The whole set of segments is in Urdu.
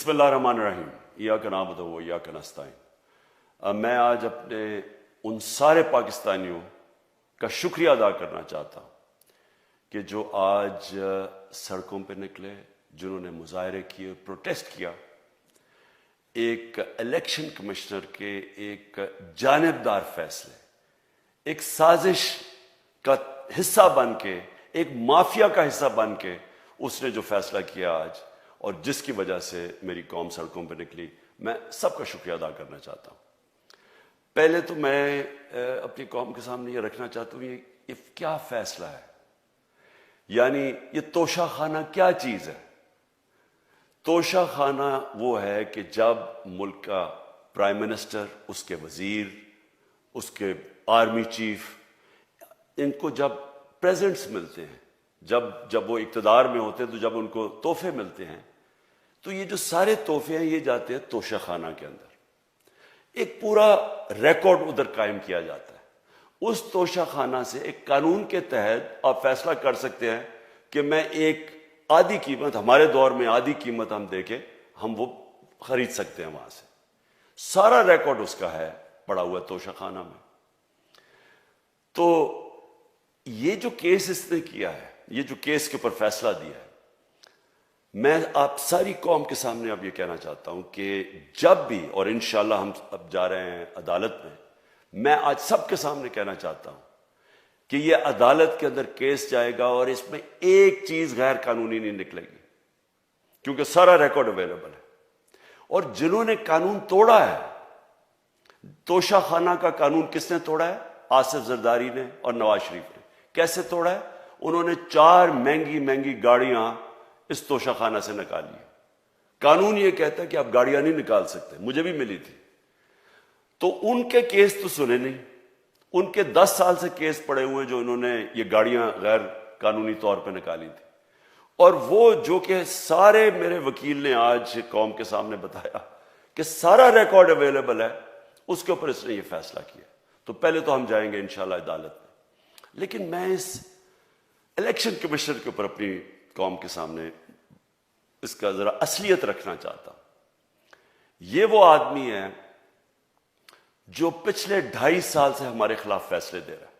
بسم اللہ الرحمن الرحیم ایاک نعبد و ایاک نستعین۔ میں آج اپنے ان سارے پاکستانیوں کا شکریہ ادا کرنا چاہتا ہوں کہ جو آج سڑکوں پہ نکلے، جنہوں نے مظاہرے کیے، پروٹیسٹ کیا، ایک الیکشن کمشنر کے ایک جانبدار فیصلے، ایک سازش کا حصہ بن کے، ایک مافیا کا حصہ بن کے اس نے جو فیصلہ کیا آج، اور جس کی وجہ سے میری قوم سڑکوں پہ نکلی، میں سب کا شکریہ ادا کرنا چاہتا ہوں۔ پہلے تو میں اپنی قوم کے سامنے یہ رکھنا چاہتا ہوں، یہ کیا فیصلہ ہے، یعنی یہ توشہ خانہ کیا چیز ہے؟ توشہ خانہ وہ ہے کہ جب ملک کا پرائم منسٹر، اس کے وزیر، اس کے آرمی چیف، ان کو جب پریزنٹس ملتے ہیں، جب وہ اقتدار میں ہوتے ہیں، تو جب ان کو تحفے ملتے ہیں، تو یہ جو سارے تحفے ہیں یہ جاتے ہیں توشہ خانہ کے اندر۔ ایک پورا ریکارڈ ادھر قائم کیا جاتا ہے۔ اس توشہ خانہ سے ایک قانون کے تحت آپ فیصلہ کر سکتے ہیں کہ میں ایک آدھی قیمت، ہمارے دور میں آدھی قیمت ہم دے کے ہم وہ خرید سکتے ہیں وہاں سے۔ سارا ریکارڈ اس کا ہے پڑا ہوا ہے توشہ خانہ میں۔ تو یہ جو کیس اس نے کیا ہے، یہ جو کیس کے اوپر فیصلہ دیا ہے، میں آپ ساری قوم کے سامنے اب یہ کہنا چاہتا ہوں کہ جب بھی، اور انشاءاللہ ہم اب جا رہے ہیں عدالت میں آج سب کے سامنے کہنا چاہتا ہوں کہ یہ عدالت کے اندر کیس جائے گا اور اس میں ایک چیز غیر قانونی نہیں نکلے گی، کیونکہ سارا ریکارڈ اویلیبل ہے۔ اور جنہوں نے قانون توڑا ہے، توشہ خانہ کا قانون کس نے توڑا ہے؟ آصف زرداری نے اور نواز شریف نے۔ کیسے توڑا ہے؟ انہوں نے 4 مہنگی گاڑیاں اس توشہ خانہ سے نکالی۔ قانون یہ کہتا ہے کہ آپ گاڑیاں نہیں نکال سکتے، مجھے بھی ملی تھی۔ تو ان کے کیس تو سنے نہیں، ان کے 10 سال سے کیس پڑے ہوئے جو انہوں نے یہ گاڑیاں غیر قانونی طور پہ نکالی تھی۔ اور وہ جو کہ سارے میرے وکیل نے آج قوم کے سامنے بتایا کہ سارا ریکارڈ اویلیبل ہے، اس کے اوپر اس نے یہ فیصلہ کیا۔ تو پہلے تو ہم جائیں گے انشاءاللہ عدالت میں، لیکن میں اس الیکشن کمشنر کے اوپر اپنی قوم کے سامنے اس کا ذرا اصلیت رکھنا چاہتا ہوں۔ یہ وہ آدمی ہے جو پچھلے 2.5 سال سے ہمارے خلاف فیصلے دے رہا ہے۔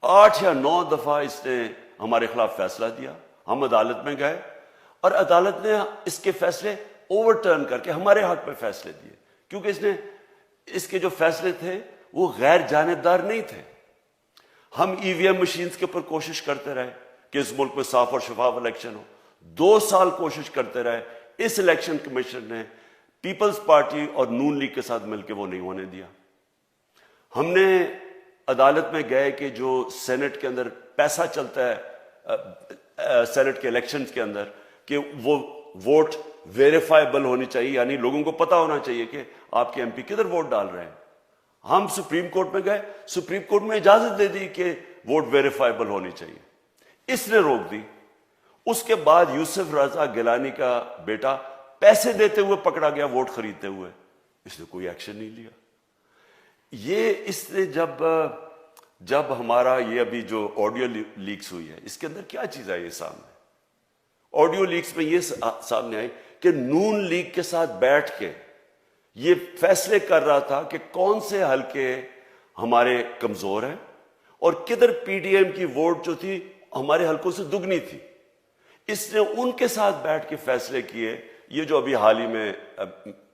8 یا 9 دفعہ اس نے ہمارے خلاف فیصلہ دیا، ہم عدالت میں گئے اور عدالت نے اس کے فیصلے اوور ٹرن کر کے ہمارے حق میں فیصلے دیے، کیونکہ اس کے جو فیصلے تھے وہ غیر جانبدار نہیں تھے۔ ہم ای وی ایم مشینز کے اوپر کوشش کرتے رہے کہ اس ملک میں صاف اور شفاف الیکشن ہو، 2 سال کوشش کرتے رہے۔ اس الیکشن کمیشن نے پیپلز پارٹی اور نون لیگ کے ساتھ مل کے وہ نہیں ہونے دیا۔ ہم نے عدالت میں گئے کہ جو سینٹ کے اندر پیسہ چلتا ہے، سینٹ کے الیکشنز کے اندر، کہ وہ ووٹ ویریفائبل ہونی چاہیے، یعنی لوگوں کو پتا ہونا چاہیے کہ آپ کے ایم پی کدھر ووٹ ڈال رہے ہیں۔ ہم سپریم کورٹ میں گئے، سپریم کورٹ میں اجازت دے دی کہ ووٹ ویریفائبل ہونی چاہیے، اس نے روک دی۔ اس کے بعد یوسف رضا گیلانی کا بیٹا پیسے دیتے ہوئے پکڑا گیا ووٹ خریدتے ہوئے، اس نے کوئی ایکشن نہیں لیا۔ یہ اس نے جب ہمارا یہ ابھی جو آڈیو لیکس ہوئی ہے، اس کے اندر کیا چیز آئی ہے سامنے؟ آڈیو لیکس میں یہ سامنے آئی کہ نون لیگ کے ساتھ بیٹھ کے یہ فیصلے کر رہا تھا کہ کون سے حلقے ہمارے کمزور ہیں اور کدھر پی ڈی ایم کی ووٹ جو تھی ہمارے حلقوں سے دگنی تھی۔ اس نے ان کے ساتھ بیٹھ کے فیصلے کیے۔ یہ جو ابھی حال ہی میں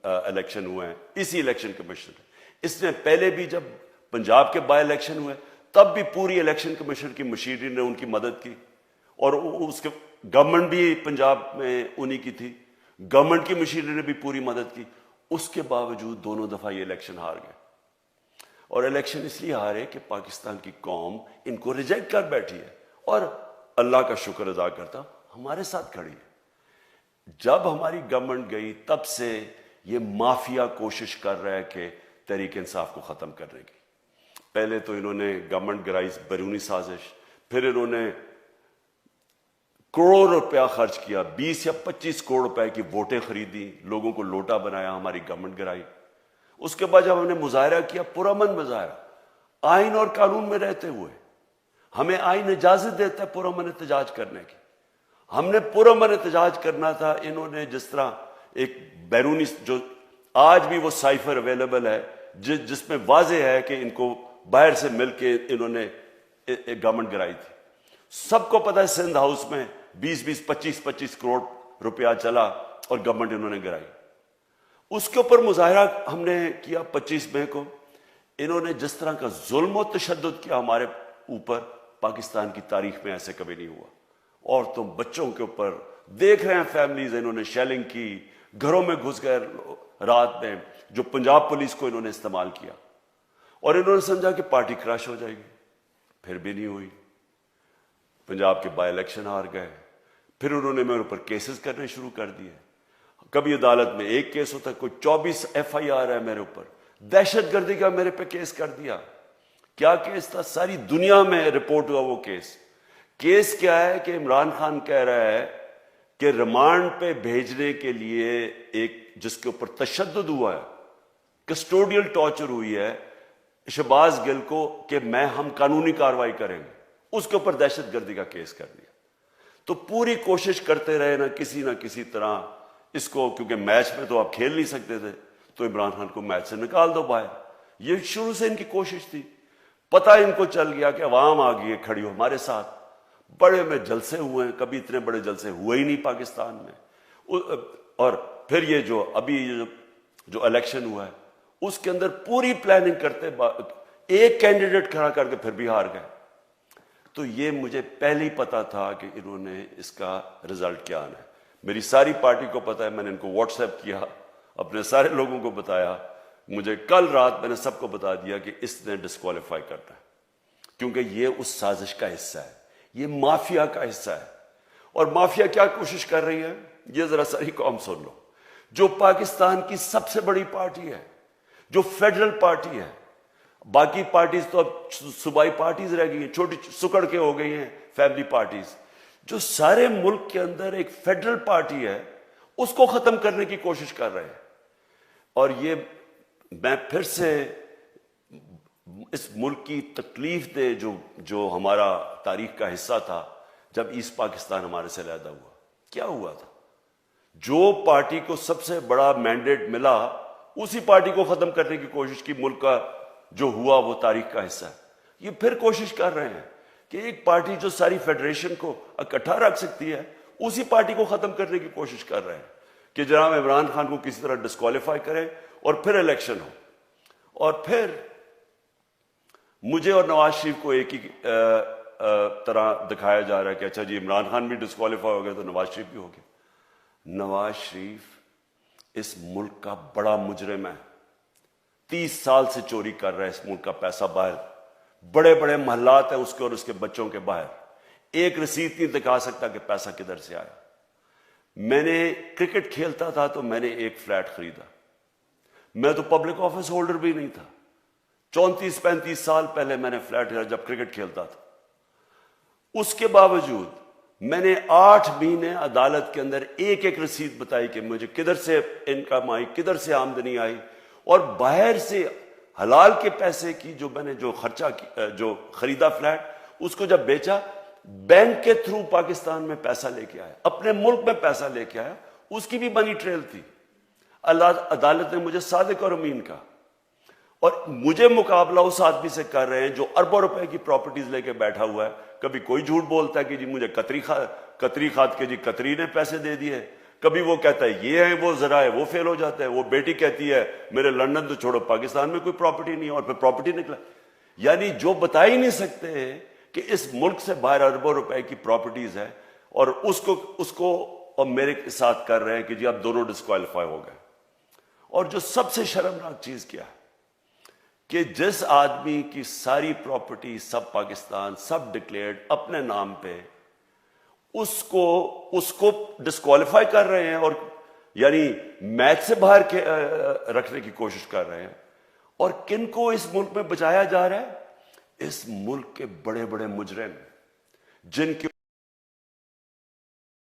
الیکشن ہوئے ہیں، اسی الیکشن کمیشن نے، اس نے پہلے بھی جب پنجاب کے بائی الیکشن ہوئے تب بھی پوری الیکشن کمیشن کی مشینری نے ان کی مدد کی، اور اس کے گورنمنٹ بھی پنجاب میں انہی کی تھی، گورنمنٹ کی مشینری نے بھی پوری مدد کی۔ اس کے باوجود دونوں دفعہ یہ الیکشن ہار گئے، اور الیکشن اس لیے ہارے کہ پاکستان کی قوم ان کو ریجیکٹ کر بیٹھی ہے، اور اللہ کا شکر ادا کرتا ہمارے ساتھ کھڑی ہے۔ جب ہماری گورنمنٹ گئی تب سے یہ مافیا کوشش کر رہا ہے کہ تحریک انصاف کو ختم کرنے کی۔ پہلے تو انہوں نے گورنمنٹ گرائی بیرونی سازش، پھر انہوں نے کروڑ روپیہ خرچ کیا، 20 یا 25 کروڑ روپے کی ووٹیں خریدی، لوگوں کو لوٹا بنایا، ہماری گورنمنٹ گرائی۔ اس کے بعد جب ہم نے مظاہرہ کیا، پرامن مظاہرہ، آئین اور قانون میں رہتے ہوئے، ہمیں آئین اجازت دیتا ہے پرامن احتجاج کرنے کی، ہم نے پرامن احتجاج کرنا تھا۔ انہوں نے جس طرح ایک بیرونی جو آج بھی وہ سائفر اویلیبل ہے جس میں واضح ہے کہ ان کو باہر سے مل کے انہوں نے ایک گورنمنٹ گرائی تھی. سب کو پتا ہے سندھ ہاؤس میں 20 25 کروڑ روپیہ چلا اور گورنمنٹ انہوں نے گرائی. اس کے اوپر مظاہرہ ہم نے کیا 25 مئی کو. انہوں نے جس طرح کا ظلم و تشدد کیا ہمارے اوپر پاکستان کی تاریخ میں ایسے کبھی نہیں ہوا. عورتوں بچوں کے اوپر دیکھ رہے ہیں فیملیز, انہوں نے شیلنگ کی, گھروں میں گھس گئے رات میں, جو پنجاب پولیس کو انہوں نے استعمال کیا اور انہوں نے سمجھا کہ پارٹی کراش ہو جائے گی. پھر بھی نہیں ہوئی. پنجاب کے بائی الیکشن ہار گئے. پھر انہوں نے میرے اوپر کیسز کرنے شروع کر دیے. کبھی عدالت میں ایک کیس ہوتا ہے, کوئی 24 FIR ہے میرے اوپر. دہشت گردی کا میرے پہ کیس کر دیا. کیا کیس تھا؟ ساری دنیا میں رپورٹ ہوا وہ کیس. کیس کیا ہے کہ عمران خان کہہ رہا ہے کہ ریمانڈ پہ بھیجنے کے لیے ایک جس کے اوپر تشدد ہوا ہے, کسٹوڈیل ٹارچر ہوئی ہے شہباز گل کو, کہ ہم قانونی کارروائی کریں گے, اس کے اوپر دہشت گردی کا کیس کر دیا. تو پوری کوشش کرتے رہے نہ کسی طرح اس کو, کیونکہ میچ میں تو آپ کھیل نہیں سکتے تھے, تو عمران خان کو میچ سے نکال دو باہر. یہ شروع سے ان کی کوشش تھی. پتہ ان کو چل گیا کہ عوام آ گئی ہے کھڑی ہو ہمارے ساتھ. بڑے میں جلسے ہوئے ہیں, کبھی اتنے بڑے جلسے ہوئے ہی نہیں پاکستان میں. اور پھر یہ جو ابھی جو الیکشن ہوا ہے اس کے اندر پوری پلاننگ کرتے, ایک کینڈیڈیٹ کھڑا کر کے پھر بھی ہار گئے. تو یہ مجھے پہلے ہی پتا تھا کہ انہوں نے اس کا رزلٹ کیا آنا ہے. میری ساری پارٹی کو پتا ہے, میں نے ان کو واٹس ایپ کیا, اپنے سارے لوگوں کو بتایا. مجھے کل رات میں نے سب کو بتا دیا کہ اس نے ڈسکوالیفائی کرنا ہے, کیونکہ یہ اس سازش کا حصہ ہے, یہ مافیا کا حصہ ہے. اور مافیا کیا کوشش کر رہی ہے, یہ ذرا ساری قوم سن لو. جو پاکستان کی سب سے بڑی پارٹی ہے, جو فیڈرل پارٹی ہے, باقی پارٹیز تو اب صوبائی پارٹیز رہ گئی ہیں, چھوٹی سکڑ کے ہو گئی ہیں فیملی پارٹیز. جو سارے ملک کے اندر ایک فیڈرل پارٹی ہے, اس کو ختم کرنے کی کوشش کر رہے ہیں. اور یہ میں پھر سے اس ملک کی تکلیف دے جو ہمارا تاریخ کا حصہ تھا, جب ایسٹ پاکستان ہمارے سے علیحدہ ہوا, کیا ہوا تھا؟ جو پارٹی کو سب سے بڑا مینڈیٹ ملا اسی پارٹی کو ختم کرنے کی کوشش کی. ملک کا جو ہوا وہ تاریخ کا حصہ ہے. یہ پھر کوشش کر رہے ہیں کہ ایک پارٹی جو ساری فیڈریشن کو اکٹھا رکھ سکتی ہے, اسی پارٹی کو ختم کرنے کی کوشش کر رہے ہیں کہ جناب عمران خان کو کسی طرح ڈسکوالیفائی کریں اور پھر الیکشن ہو. اور پھر مجھے اور نواز شریف کو ایک ہی طرح دکھایا جا رہا ہے کہ اچھا جی عمران خان بھی ڈسکوالیفائی ہو گیا تو نواز شریف بھی ہو گیا. نواز شریف اس ملک کا بڑا مجرم ہے. 30 سال سے چوری کر رہا ہے اس ملک کا پیسہ باہر. بڑے بڑے محلات ہیں اس کے اور اس کے بچوں کے باہر. ایک رسید نہیں دکھا سکتا کہ پیسہ کدھر سے آیا. میں نے کرکٹ کھیلتا تھا تو میں نے ایک فلیٹ خریدا. میں تو پبلک آفس ہولڈر بھی نہیں تھا. 34-35 سال پہلے میں نے فلیٹ خریدا جب کرکٹ کھیلتا تھا. اس کے باوجود میں نے 8 مہینے عدالت کے اندر ایک ایک رسید بتائی کہ مجھے کدھر سے انکم آئی, کدھر سے آمدنی آئی, اور باہر سے حلال کے پیسے کی جو میں نے جو خرچہ جو خریدا فلیٹ, اس کو جب بیچا بینک کے تھرو پاکستان میں پیسہ لے کے آیا, اپنے ملک میں پیسہ لے کے آیا. اس کی بھی منی ٹریل تھی. عدالت نے مجھے صادق اور امین کا, اور مجھے مقابلہ اس آدمی سے کر رہے ہیں جو اربوں روپے کی پراپرٹیز لے کے بیٹھا ہوا ہے. کبھی کوئی جھوٹ بولتا ہے کہ جی مجھے قطری کھاد کے جی قطری نے پیسے دے دیے, کبھی وہ کہتا ہے یہ ہے وہ ذرائع وہ فیل ہو جاتا ہے. وہ بیٹی کہتی ہے میرے لندن تو چھوڑو پاکستان میں کوئی پراپرٹی نہیں ہے, اور پھر پراپرٹی نکلا. یعنی جو بتا ہی نہیں سکتے کہ اس ملک سے باہر اربوں روپے کی پراپرٹیز ہے, اور اس کو اور میرے ساتھ کر رہے ہیں کہ جی آپ دونوں ڈسکوالیفائی ہو گئے. اور جو سب سے شرمناک چیز کیا ہے کہ جس آدمی کی ساری پراپرٹی سب پاکستان سب ڈکلیئرڈ اپنے نام پہ, اس کو ڈسکوالیفائی کر رہے ہیں, اور یعنی میچ سے باہر رکھنے کی کوشش کر رہے ہیں. اور کن کو اس ملک میں بچایا جا رہا ہے؟ اس ملک کے بڑے بڑے مجرم جن کے